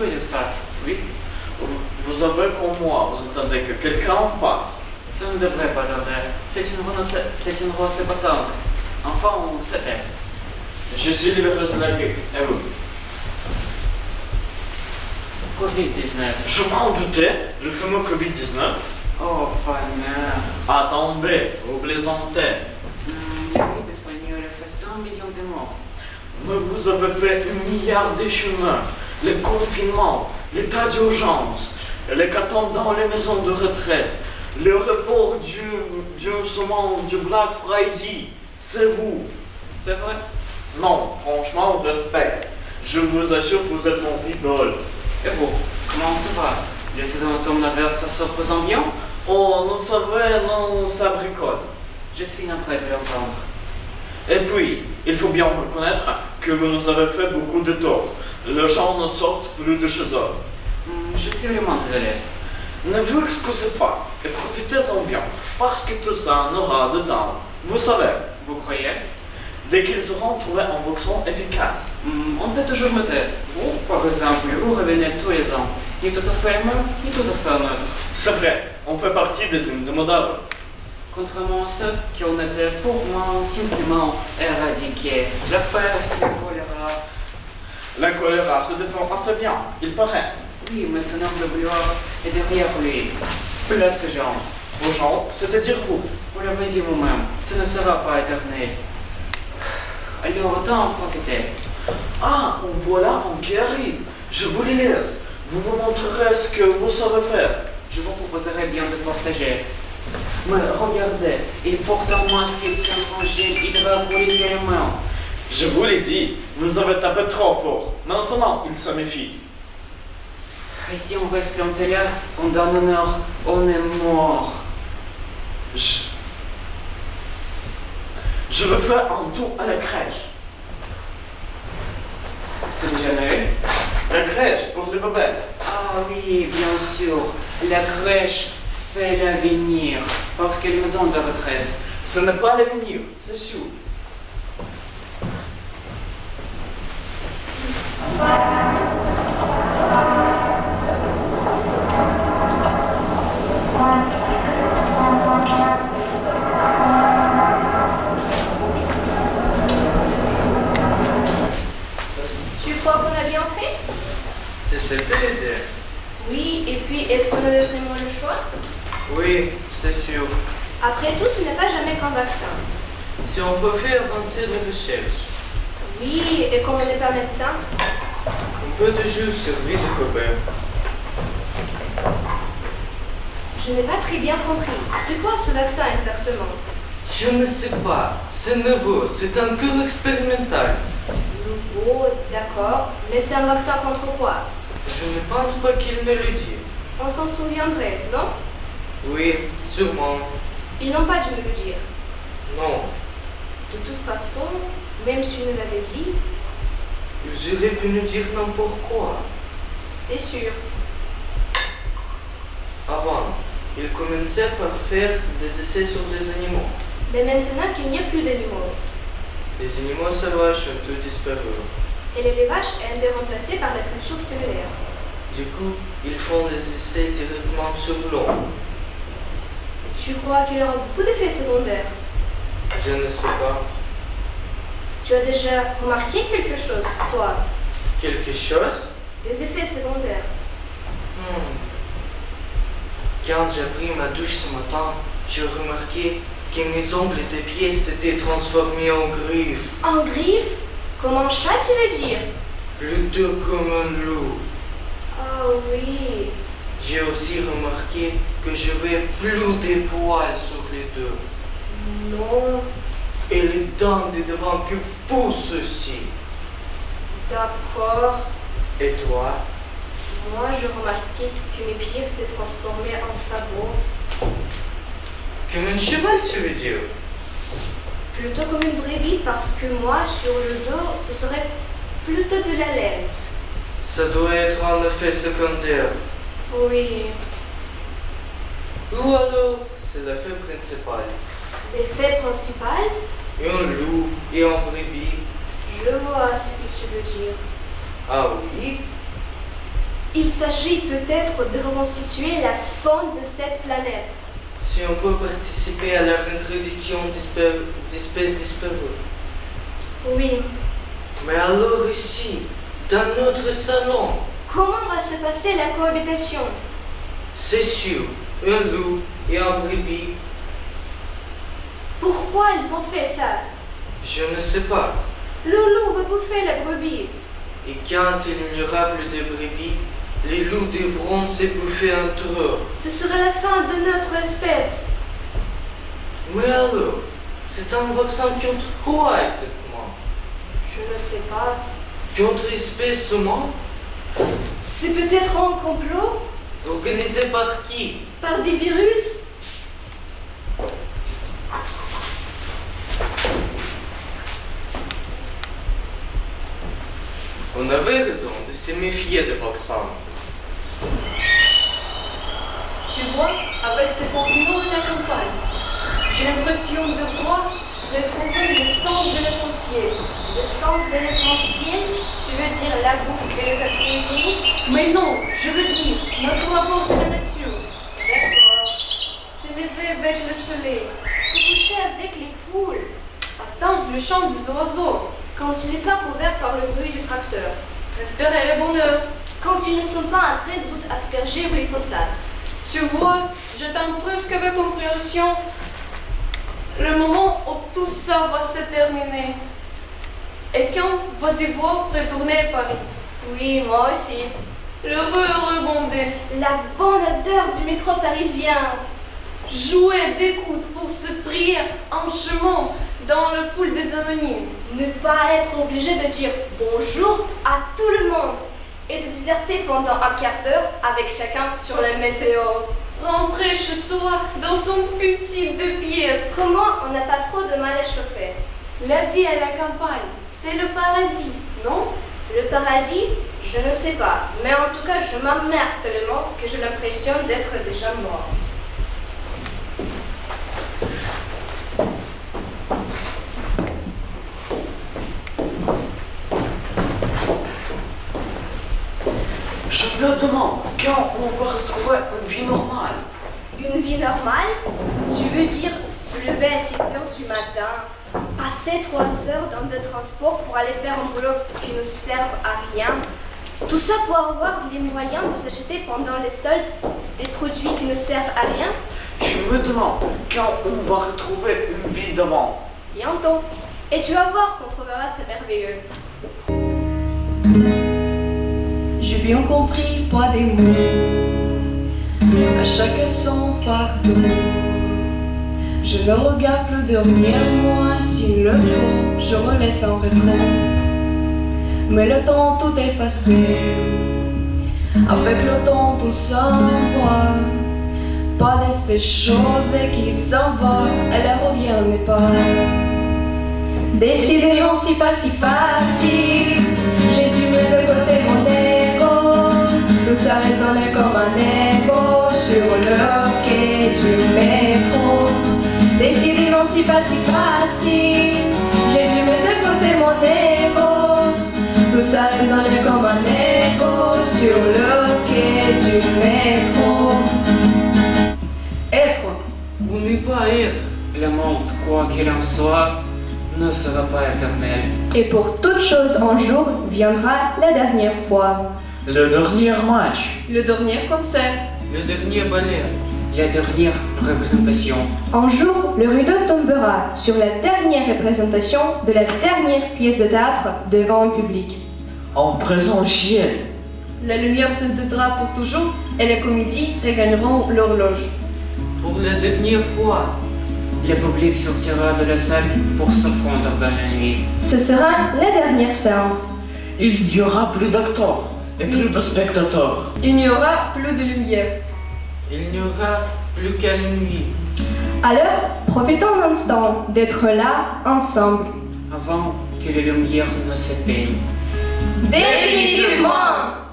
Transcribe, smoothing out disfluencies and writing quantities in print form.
veut dire ça? Oui. Vous avez comme moi, vous attendez que quelqu'un en passe. Ça ne devrait pas tarder. C'est une rose passante. Enfin, on sait. Je suis le de la rue. Et vous? Covid-19. Je m'en doutais, le fameux Covid-19. Oh, Fanny. Attendez, vous plaisantez. La grippe espagnole a fait 100 millions de morts. Mais vous avez fait 1 milliard de chemins, le confinement, l'état d'urgence, l'hécatombe dans les maisons de retraite, le report du semaine du Black Friday. C'est vous. C'est vrai? Non, franchement, respect. Je vous assure que vous êtes mon idole. Et vous, comment ça va? Les saisons automne-hiver, ça se représente bien? Oh, nous savons, ça bricole. Je suis navré de l'entendre. Et puis, il faut bien reconnaître que vous nous avez fait beaucoup de tort. Les gens ne sortent plus de chez eux. Je suis vraiment désolé. Ne vous excusez pas et profitez-en bien, parce que tout ça en aura de temps. Vous savez, Vous croyez? dès qu'ils auront trouvé un vaccin efficace. On peut toujours noter. Vous, par exemple, vous revenez tous les ans. Ni tout à fait un, ni tout à fait un autre. C'est vrai, on fait partie des indémodables. Contrairement à ceux qui ont été pour moi simplement éradiqués. La peste, le choléra. La choléra se défend assez bien, il paraît. Oui, mais son homme de gloire est derrière lui. Place ce genre. Vos gens, c'est-à-dire vous. Vous l'avez dit vous-même, ce ne sera pas éternel. Alors autant en profiter. Ah, voilà un qui arrive. Je vous les laisse. Vous vous montrerez ce que vous savez faire. Je vous proposerai bien de partager. Mais regardez, il porte en masque, il tient son gel hydroalcoolique à la main. Je vous l'ai dit, vous avez tapé trop fort. Maintenant, il se méfie. Et si on reste planté là, on donne honneur, on est mort. Je veux faire un tour à la crèche. C'est déjà Noël? La crèche pour les bébés. Ah oui, bien sûr. La crèche, c'est l'avenir. Parce qu'elle maison de retraite. Ce n'est pas l'avenir, c'est sûr. Tu crois qu'on a bien fait? C'est l'idée. Oui, et puis est-ce qu'on avait vraiment le choix? Oui, c'est sûr. Après tout, ce n'est pas jamais qu'un vaccin. Si on peut faire avancer les recherches, Oui, et comme on n'est pas médecin, on peut toujours servir de copain. je n'ai pas très bien compris. C'est quoi ce vaccin exactement? Je ne sais pas. C'est nouveau. C'est un cours expérimental. Nouveau, d'accord. Mais c'est un vaccin contre quoi? Je ne pense pas qu'il me le dit. On s'en souviendrait, non? Oui, sûrement. Ils n'ont pas dû me le dire. Non. De toute façon, même s'ils me l'avaient dit, Ils auraient pu nous dire n'importe quoi. c'est sûr. Avant, ils commençaient par faire des essais sur les animaux. Mais maintenant qu'il n'y a plus d'animaux, Les animaux sauvages ont tous disparu. et l'élevage a été remplacé par la culture cellulaire. Du coup, ils font des essais directement sur l'homme. Tu crois qu'il y aura beaucoup d'effets secondaires? Je ne sais pas. Tu as déjà remarqué quelque chose, toi? Quelque chose? Des effets secondaires. Quand j'ai pris ma douche ce matin, j'ai remarqué que mes ongles de pied s'étaient transformés en griffes. En griffe? Comme un chat, tu veux dire? Plutôt comme un loup. Ah oui. J'ai aussi remarqué que je n'avais plus de poils sur les deux. Non. Et les dents de devant que poussent aussi. D'accord. Et toi? Moi, je remarquais que mes pieds s'étaient transformés en sabots. Comme un cheval, tu veux dire? Plutôt comme une brebis, parce que moi, sur le dos, ce serait plutôt de la laine. Ça doit être un effet secondaire. Oui. Ou alors, c'est l'effet principal. L'effet principal, Un loup et un brebis. je vois ce que tu veux dire. Ah oui? Il s'agit peut-être de reconstituer la faune de cette planète. Si on peut participer à la réintroduction d'espèces disparues. Oui. Mais alors ici, dans notre salon, Comment va se passer la cohabitation? c'est sûr, un loup et un brebis, Pourquoi ils ont fait ça? je ne sais pas. Le loup va bouffer la brebis. Et quand il n'y aura plus de brebis, les loups devront se bouffer entre eux. Ce sera la fin de notre espèce. Mais alors, c'est un vaccin contre quoi exactement? Je ne sais pas. Contre l'espèce humaine? C'est peut-être un complot? Organisé par qui? Par des virus? On avait raison de se méfier des vaccins. Tu vois, avec ce confinement de la campagne, j'ai l'impression de voir retrouver le sens de l'essentiel. Le sens de l'essentiel, tu veux dire la bouffe et le papier hygiénique? Mais non, je veux dire notre rapport de la nature. D'accord. S'élever avec le soleil, Se coucher avec les poules, attendre le chant des oiseaux, quand il n'est pas couvert par le bruit du tracteur, espérer le bonheur. quand ils ne sont pas en train de asperger ou glyphosate. Tu vois, j'attends presque avec compréhension le moment où tout ça va se terminer. Et quand va devoir retourner à Paris. Oui, moi aussi. L'heureux rebondé, La bonne odeur du métro parisien. jouer d'écoute pour se frire en chemin dans le foule des anonymes. Ne pas être obligé de dire bonjour à tout le monde et de déserter pendant un quart d'heure avec chacun sur la météo. Rentrer chez soi dans son petit 2 pièces. Comment on n'a pas trop de mal à chauffer? La vie à la campagne, c'est le paradis, non? Le paradis, je ne sais pas, mais en tout cas je m'emmerde tellement que j'ai l'impression d'être déjà mort. Je me demande quand on va retrouver une vie normale. Une vie normale? Tu veux dire se lever à 6 heures du matin, passer 3 heures dans des transports pour aller faire un boulot qui ne sert à rien? Tout ça pour avoir les moyens de s'acheter pendant les soldes des produits qui ne servent à rien? Je me demande quand on va retrouver une vie d'avant. Bientôt. Et tu vas voir qu'on trouvera ce merveilleux. J'ai bien compris, pas des mots. À chaque son fardeau. Je ne regarde plus derrière moi, s'il le faut, je relaisse en rétro. Mais le temps tout effacé, avec le temps tout s'envoie. Pas de ces choses qui s'en vont, elles reviennent pas. Décider non, c'est pas si facile. J'ai dû mettre de côté mon ego. Tout ça résonnait comme un écho sur le quai du métro. Décider non, c'est pas si facile. J'ai dû mettre de côté mon ego. Tout ça résonnait comme un écho sur le quai du métro. Être. Ou ne pas être. Le monde, quoi qu'il en soit, ne sera pas éternel. Et pour toute chose un jour viendra la dernière fois. Le dernier match. Le dernier concert. Le dernier balai. La dernière représentation. Un jour, le rideau tombera sur la dernière représentation de la dernière pièce de théâtre devant un public. En présentiel. La lumière se teindra pour toujours et les comédies regagneront l'horloge. Pour la dernière fois. Le public sortira de la salle pour se fondre dans la nuit. Ce sera la dernière séance. Il n'y aura plus d'acteurs et plus de spectateurs. Il n'y aura plus de lumière. Il n'y aura plus qu'à la nuit. Alors, profitons un instant d'être là ensemble. Avant que les lumières ne s'éteignent. Définitivement!